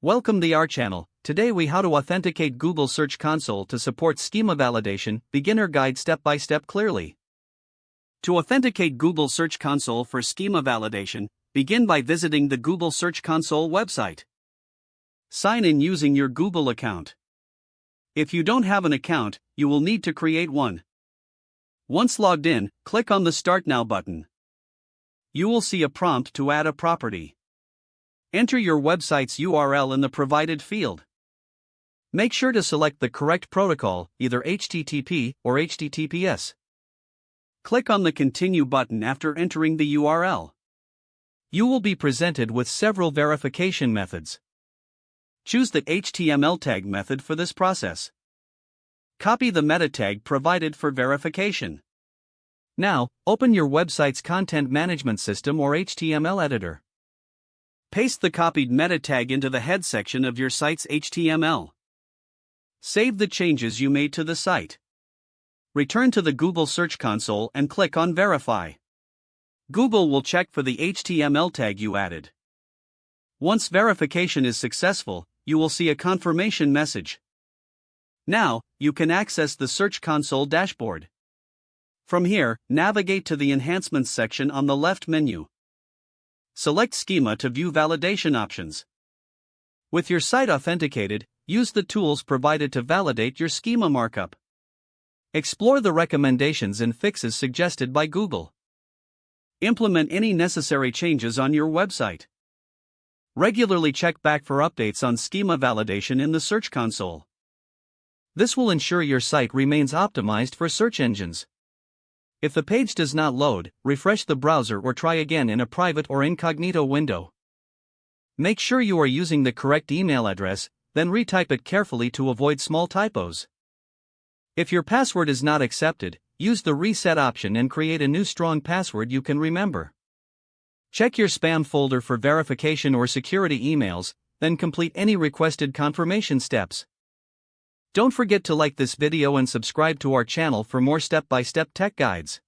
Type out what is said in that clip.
Welcome to our channel. Today we how to authenticate Google Search Console to support schema validation, beginner guide step by step clearly. To authenticate Google Search Console for schema validation, begin by visiting the Google Search Console website. Sign in using your Google account. If you don't have an account, you will need to create one. Once logged in, click on the Start Now button. You will see a prompt to add a property. Enter your website's URL in the provided field. Make sure to select the correct protocol, either HTTP or HTTPS. Click on the Continue button after entering the URL. You will be presented with several verification methods. Choose the HTML tag method for this process. Copy the meta tag provided for verification. Now, open your website's content management system or HTML editor. Paste the copied meta tag into the head section of your site's HTML. Save the changes you made to the site. Return to the Google Search Console and click on Verify. Google will check for the HTML tag you added. Once verification is successful, you will see a confirmation message. Now, you can access the Search Console dashboard. From here, navigate to the Enhancements section on the left menu. Select Schema to view validation options. With your site authenticated, use the tools provided to validate your schema markup. Explore the recommendations and fixes suggested by Google. Implement any necessary changes on your website. Regularly check back for updates on schema validation in the Search Console. This will ensure your site remains optimized for search engines. If the page does not load, refresh the browser or try again in a private or incognito window. Make sure you are using the correct email address, then retype it carefully to avoid small typos. If your password is not accepted, use the reset option and create a new strong password you can remember. Check your spam folder for verification or security emails, then complete any requested confirmation steps. Don't forget to like this video and subscribe to our channel for more step-by-step tech guides.